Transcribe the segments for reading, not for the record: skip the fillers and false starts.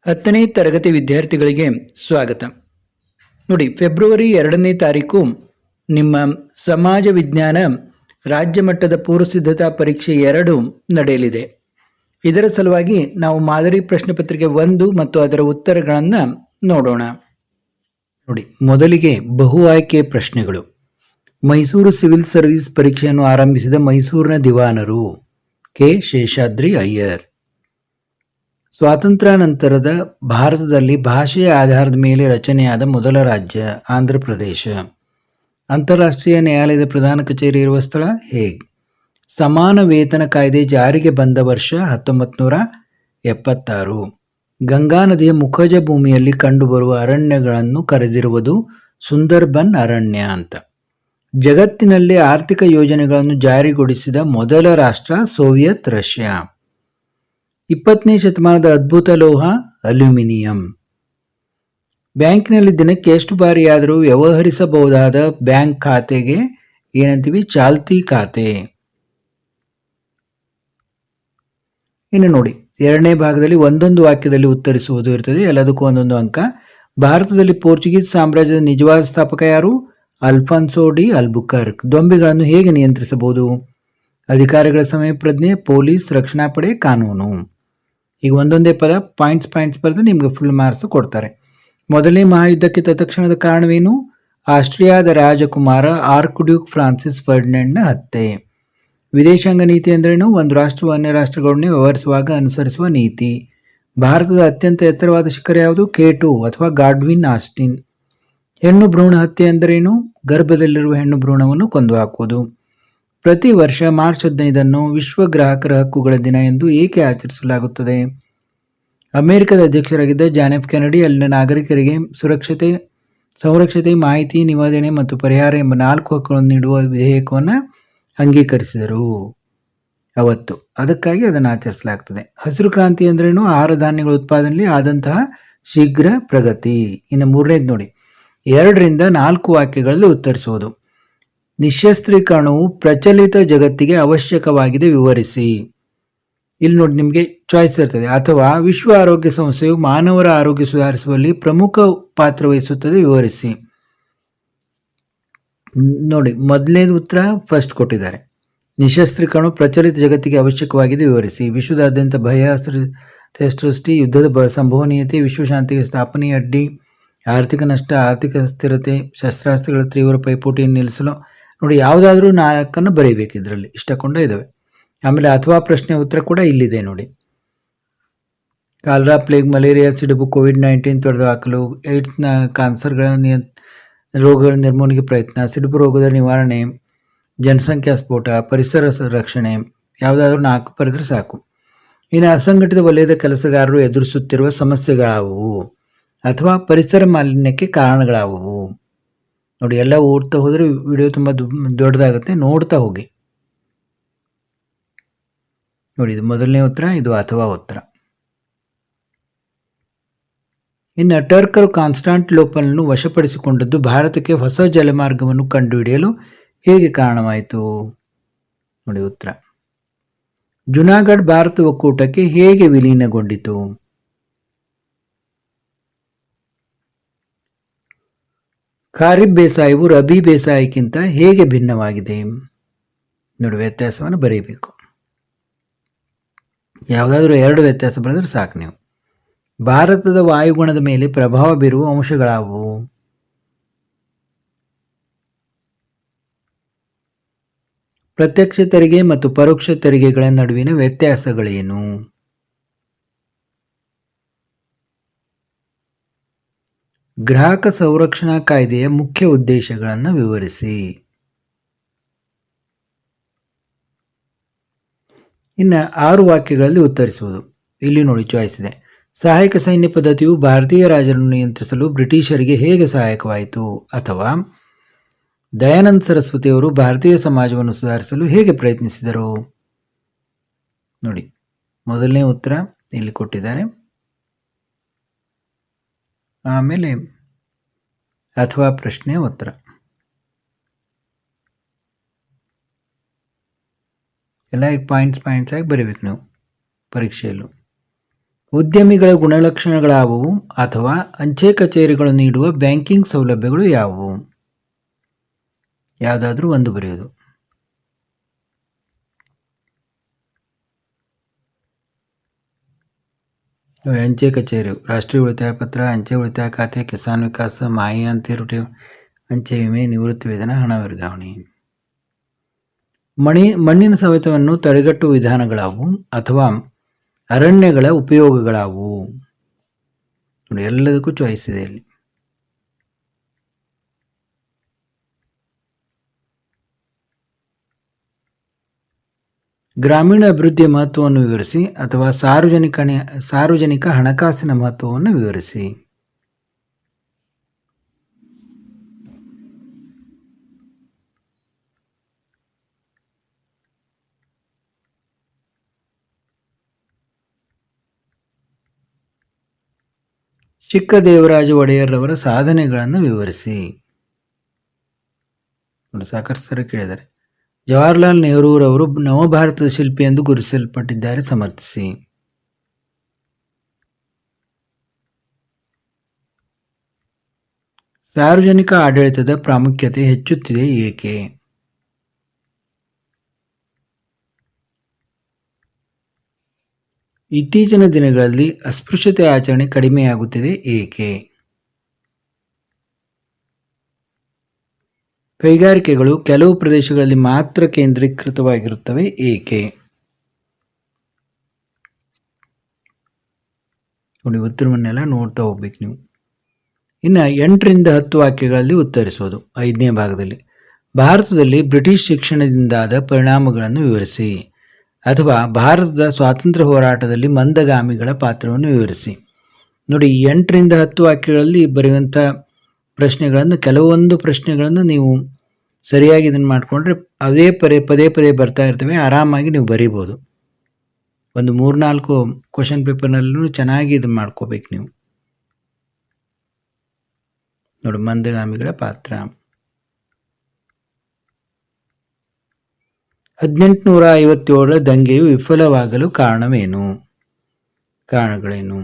10ನೇ ತರಗತಿ ವಿದ್ಯಾರ್ಥಿಗಳಿಗೆ ಸ್ವಾಗತ. ನೋಡಿ, ಫೆಬ್ರವರಿ 2ನೇ ತಾರೀಕು ನಿಮ್ಮ ಸಮಾಜ ವಿಜ್ಞಾನ ರಾಜ್ಯ ಮಟ್ಟದ ಪೂರ್ವಸಿದ್ಧತಾ ಪರೀಕ್ಷೆ 2 ನಡೆಯಲಿದೆ. ಇದರ ಸಲುವಾಗಿ ನಾವು ಮಾದರಿ ಪ್ರಶ್ನೆ ಪತ್ರಿಕೆ 1 ಮತ್ತು ಅದರ ಉತ್ತರಗಳನ್ನು ನೋಡೋಣ. ನೋಡಿ, ಮೊದಲಿಗೆ ಬಹು ಆಯ್ಕೆ ಪ್ರಶ್ನೆಗಳು. ಮೈಸೂರು ಸಿವಿಲ್ ಸರ್ವಿಸ್ ಪರೀಕ್ಷೆಯನ್ನು ಆರಂಭಿಸಿದ ಮೈಸೂರಿನ ದಿವಾನರು ಕೆ. ಶೇಷಾದ್ರಿ ಅಯ್ಯರ್. ಸ್ವಾತಂತ್ರ್ಯಾನಂತರದ ಭಾರತದಲ್ಲಿ ಭಾಷೆಯ ಆಧಾರದ ಮೇಲೆ ರಚನೆಯಾದ ಮೊದಲ ರಾಜ್ಯ ಆಂಧ್ರಪ್ರದೇಶ. ಅಂತಾರಾಷ್ಟ್ರೀಯ ನ್ಯಾಯಾಲಯದ ಪ್ರಧಾನ ಕಚೇರಿ ಇರುವ ಸ್ಥಳ ಹೇಗ್. ಸಮಾನ ವೇತನ ಕಾಯ್ದೆ ಜಾರಿಗೆ ಬಂದ ವರ್ಷ 1976. ಗಂಗಾ ನದಿಯ ಮುಖಜ ಭೂಮಿಯಲ್ಲಿ ಕಂಡುಬರುವ ಅರಣ್ಯಗಳನ್ನು ಕರೆದಿರುವುದು ಸುಂದರ್ಬನ್ ಅರಣ್ಯ ಅಂತ. ಜಗತ್ತಿನಲ್ಲಿ ಆರ್ಥಿಕ ಯೋಜನೆಗಳನ್ನು ಜಾರಿಗೊಳಿಸಿದ ಮೊದಲ ರಾಷ್ಟ್ರ ಸೋವಿಯತ್ ರಷ್ಯಾ. 20ನೇ ಶತಮಾನದ ಅದ್ಭುತ ಲೋಹ ಅಲ್ಯೂಮಿನಿಯಂ. ಬ್ಯಾಂಕ್ನಲ್ಲಿ ದಿನಕ್ಕೆ ಎಷ್ಟು ಬಾರಿಯಾದರೂ ವ್ಯವಹರಿಸಬಹುದಾದ ಬ್ಯಾಂಕ್ ಖಾತೆಗೆ ಏನಂತೀವಿ? ಚಾಲ್ತಿ ಖಾತೆ. ಇನ್ನು ನೋಡಿ, 2ನೇ ಭಾಗದಲ್ಲಿ ಒಂದೊಂದು ವಾಕ್ಯದಲ್ಲಿ ಉತ್ತರಿಸುವುದು ಇರ್ತದೆ, ಎಲ್ಲದಕ್ಕೂ ಒಂದೊಂದು ಅಂಕ. ಭಾರತದಲ್ಲಿ ಪೋರ್ಚುಗೀಸ್ ಸಾಮ್ರಾಜ್ಯದ ನಿಜವಾದ ಸ್ಥಾಪಕ ಯಾರು? Alfonso D Albuquerque. ದೊಂಬಿಗಳನ್ನು ಹೇಗೆ ನಿಯಂತ್ರಿಸಬಹುದು? ಅಧಿಕಾರಿಗಳ ಸಮಯ ಪ್ರಜ್ಞೆ, ಪೊಲೀಸ್, ರಕ್ಷಣಾ ಪಡೆ, ಕಾನೂನು. ಈಗ ಒಂದೊಂದೇ ಪದ ಪಾಯಿಂಟ್ಸ್ ಬರೆದು ನಿಮಗೆ ಫುಲ್ ಮಾರ್ಕ್ಸ್ ಕೊಡ್ತಾರೆ. ಮೊದಲನೇ ಮಹಾಯುದ್ಧಕ್ಕೆ ತತ್ಕ್ಷಣದ ಕಾರಣವೇನು? ಆಸ್ಟ್ರಿಯಾದ ರಾಜಕುಮಾರ ಆರ್ಕ್ಡ್ಯೂಕ್ ಫ್ರಾನ್ಸಿಸ್ ಫರ್ಡಿನೆಂಡ್ನ ಹತ್ಯೆ. ವಿದೇಶಾಂಗ ನೀತಿ ಅಂದ್ರೇನು? ಒಂದು ರಾಷ್ಟ್ರವು ಅನ್ಯ ರಾಷ್ಟ್ರಗಳೊಡನೆ ವ್ಯವಹರಿಸುವಾಗ ಅನುಸರಿಸುವ ನೀತಿ. ಭಾರತದ ಅತ್ಯಂತ ಎತ್ತರವಾದ ಶಿಖರ ಯಾವುದು? K2 ಅಥವಾ ಗಾಡ್ವಿನ್ ಆಸ್ಟಿನ್. ಹೆಣ್ಣು ಭ್ರೂಣ ಹತ್ಯೆ ಅಂದರೇನು? ಗರ್ಭದಲ್ಲಿರುವ ಹೆಣ್ಣು ಭ್ರೂಣವನ್ನು ಕೊಂದು ಹಾಕುವುದು. ಪ್ರತಿ ವರ್ಷ ಮಾರ್ಚ್ 15 ವಿಶ್ವ ಗ್ರಾಹಕರ ಹಕ್ಕುಗಳ ದಿನ ಎಂದು ಏಕೆ ಆಚರಿಸಲಾಗುತ್ತದೆ? ಅಮೆರಿಕದ ಅಧ್ಯಕ್ಷರಾಗಿದ್ದ ಜಾನ್ ಎಫ್ ಕೆನಡಿ ಅಲ್ಲಿನ ನಾಗರಿಕರಿಗೆ ಸಂರಕ್ಷತೆ, ಮಾಹಿತಿ, ನಿವೇದನೆ ಮತ್ತು ಪರಿಹಾರ ಎಂಬ 4 ಹಕ್ಕುಗಳನ್ನು ನೀಡುವ ವಿಧೇಯಕವನ್ನು ಅಂಗೀಕರಿಸಿದರು ಅವತ್ತು. ಅದಕ್ಕಾಗಿ ಅದನ್ನು ಆಚರಿಸಲಾಗ್ತದೆ. ಹಸಿರು ಕ್ರಾಂತಿ ಅಂದ್ರೇನು? ಆಹಾರ ಧಾನ್ಯಗಳ ಉತ್ಪಾದನೆಯಲ್ಲಿ ಆದಂತಹ ಶೀಘ್ರ ಪ್ರಗತಿ. ಇನ್ನು 3ನೇದು ನೋಡಿ, 2 ರಿಂದ 4 ವಾಕ್ಯಗಳಲ್ಲಿ ಉತ್ತರಿಸುವುದು. ನಿಶಸ್ತ್ರೀಕರಣವು ಪ್ರಚಲಿತ ಜಗತ್ತಿಗೆ ಅವಶ್ಯಕವಾಗಿದೆ, ವಿವರಿಸಿ. ಇಲ್ಲಿ ನೋಡಿ, ನಿಮಗೆ ಚಾಯ್ಸ್ ಇರ್ತದೆ. ಅಥವಾ ವಿಶ್ವ ಆರೋಗ್ಯ ಸಂಸ್ಥೆಯು ಮಾನವರ ಆರೋಗ್ಯ ಸುಧಾರಿಸುವಲ್ಲಿ ಪ್ರಮುಖ ಪಾತ್ರ ವಹಿಸುತ್ತದೆ, ವಿವರಿಸಿ. ನೋಡಿ, ಮೊದಲನೇದು ಉತ್ತರ ಫಸ್ಟ್ ಕೊಟ್ಟಿದ್ದಾರೆ. ನಿಶಸ್ತ್ರೀಕರಣವು ಪ್ರಚಲಿತ ಜಗತ್ತಿಗೆ ಅವಶ್ಯಕವಾಗಿದೆ, ವಿವರಿಸಿ. ವಿಶ್ವದಾದ್ಯಂತ ಭಯ ಸೃಷ್ಟಿ, ಯುದ್ಧದ ಸಂಭವನೀಯತೆ, ವಿಶ್ವಶಾಂತಿಗೆ ಸ್ಥಾಪನೆಯ ಅಡ್ಡಿ, ಆರ್ಥಿಕ ನಷ್ಟ, ಆರ್ಥಿಕ ಸ್ಥಿರತೆ, ಶಸ್ತ್ರಾಸ್ತ್ರಗಳ ತೀವ್ರ ಪೈಪೋಟಿಯನ್ನು ನಿಲ್ಲಿಸಲು. ನೋಡಿ, ಯಾವುದಾದ್ರೂ 4 ಬರೀಬೇಕು ಇದರಲ್ಲಿ, ಇಷ್ಟಕೊಂಡ ಇದ್ದಾವೆ. ಆಮೇಲೆ ಅಥವಾ ಪ್ರಶ್ನೆ ಉತ್ತರ ಕೂಡ ಇಲ್ಲಿದೆ ನೋಡಿ. ಕಾಲರಾ, ಪ್ಲೇಗ್, ಮಲೇರಿಯಾ, ಸಿಡುಬು, COVID-19 ತೊಡೆದುಹಾಕಲು, ಏಡ್ಸ್ನ ಕ್ಯಾನ್ಸರ್ಗಳ ರೋಗಗಳ ನಿರ್ಮೂಲನೆಗೆ ಪ್ರಯತ್ನ, ಸಿಡುಬು ರೋಗದ ನಿವಾರಣೆ, ಜನಸಂಖ್ಯಾ ಸ್ಫೋಟ, ಪರಿಸರ ರಕ್ಷಣೆ. ಯಾವುದಾದ್ರೂ 4 ಬರೆದ್ರೆ ಸಾಕು. ಇನ್ನು ಅಸಂಘಟಿತ ವಲಯದ ಕೆಲಸಗಾರರು ಎದುರಿಸುತ್ತಿರುವ ಸಮಸ್ಯೆಗಳಾವುವು ಅಥವಾ ಪರಿಸರ ಮಾಲಿನ್ಯಕ್ಕೆ ಕಾರಣಗಳಾವುವು? ನೋಡಿ, ಎಲ್ಲ ಓಡ್ತಾ ಹೋದರೆ ವಿಡಿಯೋ ತುಂಬ ದೊಡ್ಡದಾಗುತ್ತೆ, ನೋಡ್ತಾ ಹೋಗಿ. ನೋಡಿ, ಇದು ಮೊದಲನೇ ಉತ್ತರ, ಇದು ಅಥವಾ ಉತ್ತರ. ಇನ್ನು ಟರ್ಕರು ಕಾನ್ಸ್ಟಾಂಟಿನೋಪಲ್‌ನ್ನು ವಶಪಡಿಸಿಕೊಂಡದ್ದು ಭಾರತಕ್ಕೆ ಹೊಸ ಜಲಮಾರ್ಗವನ್ನು ಕಂಡುಹಿಡಿಯಲು ಹೇಗೆ ಕಾರಣವಾಯಿತು? ನೋಡಿ ಉತ್ತರ. ಜುನಾಗಢ್ ಭಾರತ ಒಕ್ಕೂಟಕ್ಕೆ ಹೇಗೆ ವಿಲೀನಗೊಂಡಿತು? ಖಾರಿಫ್ ಬೇಸಾಯವು ರಬಿ ಬೇಸಾಯಕ್ಕಿಂತ ಹೇಗೆ ಭಿನ್ನವಾಗಿದೆ? ನೋಡಿ, ವ್ಯತ್ಯಾಸವನ್ನು ಬರೀಬೇಕು. ಯಾವುದಾದ್ರೂ 2 ವ್ಯತ್ಯಾಸ ಬರೆದ್ರೆ ಸಾಕು ನೀವು. ಭಾರತದ ವಾಯುಗುಣದ ಮೇಲೆ ಪ್ರಭಾವ ಬೀರುವ ಅಂಶಗಳಾವುವು? ಪ್ರತ್ಯಕ್ಷ ತೆರಿಗೆ ಮತ್ತು ಪರೋಕ್ಷ ತೆರಿಗೆಗಳ ನಡುವಿನ ವ್ಯತ್ಯಾಸಗಳೇನು? ಗ್ರಾಹಕ ಸಂರಕ್ಷಣಾ ಕಾಯ್ದೆಯ ಮುಖ್ಯ ಉದ್ದೇಶಗಳನ್ನು ವಿವರಿಸಿ. ಇನ್ನು 6 ವಾಕ್ಯಗಳಲ್ಲಿ ಉತ್ತರಿಸುವುದು. ಇಲ್ಲಿ ನೋಡಿ, ಚಾಯ್ಸ್ ಇದೆ. ಸಹಾಯಕ ಸೈನ್ಯ ಪದ್ಧತಿಯು ಭಾರತೀಯ ರಾಜರನ್ನು ನಿಯಂತ್ರಿಸಲು ಬ್ರಿಟಿಷರಿಗೆ ಹೇಗೆ ಸಹಾಯಕವಾಯಿತು? ಅಥವಾ ದಯಾನಂದ ಸರಸ್ವತಿಯವರು ಭಾರತೀಯ ಸಮಾಜವನ್ನು ಸುಧಾರಿಸಲು ಹೇಗೆ ಪ್ರಯತ್ನಿಸಿದರು? ನೋಡಿ, ಮೊದಲನೇ ಉತ್ತರ ಇಲ್ಲಿ ಕೊಟ್ಟಿದ್ದಾರೆ. ಆಮೇಲೆ ಅಥವಾ ಪ್ರಶ್ನೆಯ ಉತ್ತರ. ಎಲ್ಲ ಪಾಯಿಂಟ್ಸ್ ಆಗಿ ಬರೀಬೇಕು ನೀವು ಪರೀಕ್ಷೆಯಲ್ಲೂ. ಉದ್ಯಮಿಗಳ ಗುಣಲಕ್ಷಣಗಳಾವುವು ಅಥವಾ ಅಂಚೆ ಕಚೇರಿಗಳು ನೀಡುವ ಬ್ಯಾಂಕಿಂಗ್ ಸೌಲಭ್ಯಗಳು ಯಾವುವು? ಯಾವುದಾದ್ರೂ ಒಂದು ಬರೆಯೋದು. ಅಂಚೆ ಕಚೇರಿ, ರಾಷ್ಟ್ರೀಯ ಉಳಿತಾಯ ಪತ್ರ, ಅಂಚೆ ಉಳಿತಾಯ ಖಾತೆ, ಕಿಸಾನ್ ವಿಕಾಸ, ಮಾಹಿ ಅಂತಿರುಟಿ, ಅಂಚೆ ವಿಮೆ, ನಿವೃತ್ತಿ ವೇತನ, ಹಣ ವರ್ಗಾವಣೆ. ಮಣ್ಣಿನ ಸವೆತವನ್ನು ತಡೆಗಟ್ಟುವ ವಿಧಾನಗಳಾವು ಅಥವಾ ಅರಣ್ಯಗಳ ಉಪಯೋಗಗಳಾವು? ನೋಡಿ, ಎಲ್ಲದಕ್ಕೂ ಚಾಯ್ಸ್ ಇದೆ ಇಲ್ಲಿ. ಗ್ರಾಮೀಣ ಅಭಿವೃದ್ಧಿಯ ಮಹತ್ವವನ್ನು ವಿವರಿಸಿ ಅಥವಾ ಸಾರ್ವಜನಿಕ ಹಣಕಾಸಿನ ಮಹತ್ವವನ್ನು ವಿವರಿಸಿ. ಚಿಕ್ಕದೇವರಾಜ ಒಡೆಯರ್ರವರ ಸಾಧನೆಗಳನ್ನು ವಿವರಿಸಿ. ನೋಡಿ, ಸಾಕಷ್ಟು ಸರಿ ಕೇಳಿದ್ದಾರೆ. ಜವಾಹರ್ಲಾಲ್ ನೆಹರೂರವರು ನವಭಾರತದ ಶಿಲ್ಪಿ ಎಂದು ಗುರುತಿಸಲ್ಪಟ್ಟಿದ್ದಾರೆ, ಸಮರ್ಥಿಸಿ. ಸಾರ್ವಜನಿಕ ಆಡಳಿತದ ಪ್ರಾಮುಖ್ಯತೆ ಹೆಚ್ಚುತ್ತಿದೆ ಏಕೆ? ಇತ್ತೀಚಿನ ದಿನಗಳಲ್ಲಿ ಅಸ್ಪೃಶ್ಯತೆ ಆಚರಣೆ ಕಡಿಮೆಯಾಗುತ್ತಿದೆ ಏಕೆ? ಕೈಗಾರಿಕೆಗಳು ಕೆಲವು ಪ್ರದೇಶಗಳಲ್ಲಿ ಮಾತ್ರ ಕೇಂದ್ರೀಕೃತವಾಗಿರುತ್ತವೆ ಏಕೆ? ನೋಡಿ, ಉತ್ತರವನ್ನೆಲ್ಲ ನೋಡ್ತಾ ಹೋಗ್ಬೇಕು ನೀವು. ಇನ್ನು 8 ರಿಂದ 10 ವಾಕ್ಯಗಳಲ್ಲಿ ಉತ್ತರಿಸೋದು. 5ನೇ ಭಾಗದಲ್ಲಿ ಭಾರತದಲ್ಲಿ ಬ್ರಿಟಿಷ್ ಶಿಕ್ಷಣದಿಂದಾದ ಪರಿಣಾಮಗಳನ್ನು ವಿವರಿಸಿ ಅಥವಾ ಭಾರತದ ಸ್ವಾತಂತ್ರ್ಯ ಹೋರಾಟದಲ್ಲಿ ಮಂದಗಾಮಿಗಳ ಪಾತ್ರವನ್ನು ವಿವರಿಸಿ. ನೋಡಿ, 8 ರಿಂದ 10 ವಾಕ್ಯಗಳಲ್ಲಿ ಬರೆಯುವಂಥ ಪ್ರಶ್ನೆಗಳನ್ನು, ಕೆಲವೊಂದು ಪ್ರಶ್ನೆಗಳನ್ನು ನೀವು ಸರಿಯಾಗಿ ಇದನ್ನು ಮಾಡಿಕೊಂಡ್ರೆ ಅದೇ ಪದೇ ಪದೇ ಬರ್ತಾ ಇರ್ತವೆ, ಆರಾಮಾಗಿ ನೀವು ಬರೀಬೋದು. ಒಂದು 3-4 ಕ್ವಶನ್ ಪೇಪರ್ನಲ್ಲೂ ಚೆನ್ನಾಗಿ ಇದನ್ನು ಮಾಡ್ಕೋಬೇಕು ನೀವು. ನೋಡಿ, ಮಂದಗಾಮಿಗಳ ಪಾತ್ರ. 1857 ದಂಗೆಯು ವಿಫಲವಾಗಲು ಕಾರಣಗಳೇನು?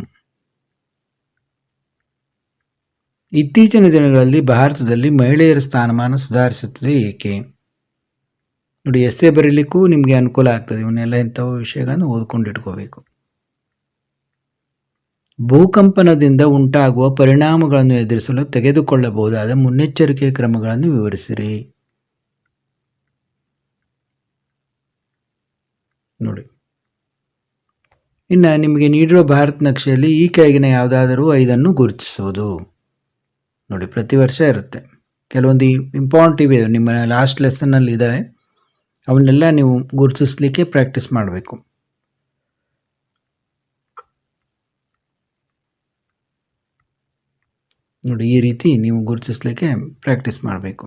ಇತ್ತೀಚಿನ ದಿನಗಳಲ್ಲಿ ಭಾರತದಲ್ಲಿ ಮಹಿಳೆಯರ ಸ್ಥಾನಮಾನ ಸುಧಾರಿಸುತ್ತದೆ ಏಕೆ? ನೋಡಿ, ಎಸ್ಸೆ ಬರೀಲಿಕ್ಕೂ ನಿಮಗೆ ಅನುಕೂಲ ಆಗ್ತದೆ. ಇವನ್ನೆಲ್ಲ ಇಂಥವು ವಿಷಯಗಳನ್ನು ಓದ್ಕೊಂಡಿಟ್ಕೋಬೇಕು. ಭೂಕಂಪನದಿಂದ ಉಂಟಾಗುವ ಪರಿಣಾಮಗಳನ್ನು ಎದುರಿಸಲು ತೆಗೆದುಕೊಳ್ಳಬಹುದಾದ ಮುನ್ನೆಚ್ಚರಿಕೆ ಕ್ರಮಗಳನ್ನು ವಿವರಿಸಿರಿ. ನೋಡಿ, ಇನ್ನು ನಿಮಗೆ ನೀಡಿರುವ ಭಾರತ ನಕ್ಷೆಯಲ್ಲಿ ಈ ಕೆಳಗಿನ ಯಾವುದಾದರೂ 5 ಗುರುತಿಸುವುದು. ನೋಡಿ, ಪ್ರತಿ ವರ್ಷ ಇರುತ್ತೆ. ಕೆಲವೊಂದು ಇಂಪಾರ್ಟೆಂಟ್ ಇವೆ, ನಿಮ್ಮ ಲಾಸ್ಟ್ ಲೆಸನ್ನಲ್ಲಿ ಇದ್ದಾವೆ. ಅವನ್ನೆಲ್ಲ ನೀವು ಗುರುತಿಸ್ಲಿಕ್ಕೆ ಪ್ರಾಕ್ಟೀಸ್ ಮಾಡಬೇಕು. ನೋಡಿ, ಈ ರೀತಿ ನೀವು ಗುರುತಿಸ್ಲಿಕ್ಕೆ ಪ್ರಾಕ್ಟೀಸ್ ಮಾಡಬೇಕು.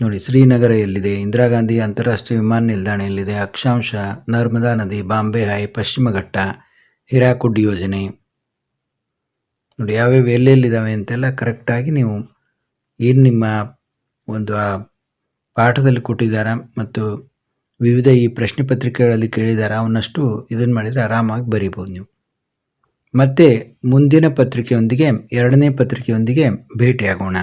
ನೋಡಿ, ಶ್ರೀನಗರ ಎಲ್ಲಿದೆ? ಇಂದಿರಾ ಗಾಂಧಿ ಅಂತಾರಾಷ್ಟ್ರೀಯ ವಿಮಾನ ನಿಲ್ದಾಣ ಎಲ್ಲಿದೆ? ಅಕ್ಷಾಂಶ, ನರ್ಮದಾ ನದಿ, ಬಾಂಬೆ ಹೈ, ಪಶ್ಚಿಮ ಘಟ್ಟ, ಹಿರಾಕುಡ್ ಯೋಜನೆ. ನೋಡಿ, ಯಾವ್ಯಾವ ಎಲ್ಲೆಲ್ಲಿದ್ದಾವೆ ಅಂತೆಲ್ಲ ಕರೆಕ್ಟಾಗಿ ನೀವು ಏನು ನಿಮ್ಮ ಒಂದು ಆ ಪಾಠದಲ್ಲಿ ಕೊಟ್ಟಿದ್ದಾರಾ ಮತ್ತು ವಿವಿಧ ಈ ಪ್ರಶ್ನೆ ಪತ್ರಿಕೆಗಳಲ್ಲಿ ಕೇಳಿದಾರ ಅವನ್ನಷ್ಟು ಇದನ್ನು ಮಾಡಿದರೆ ಆರಾಮಾಗಿ ಬರೀಬೋದು ನೀವು. ಮತ್ತೆ ಮುಂದಿನ ಪತ್ರಿಕೆಯೊಂದಿಗೆ 2ನೇ ಪತ್ರಿಕೆಯೊಂದಿಗೆ ಭೇಟಿಯಾಗೋಣ.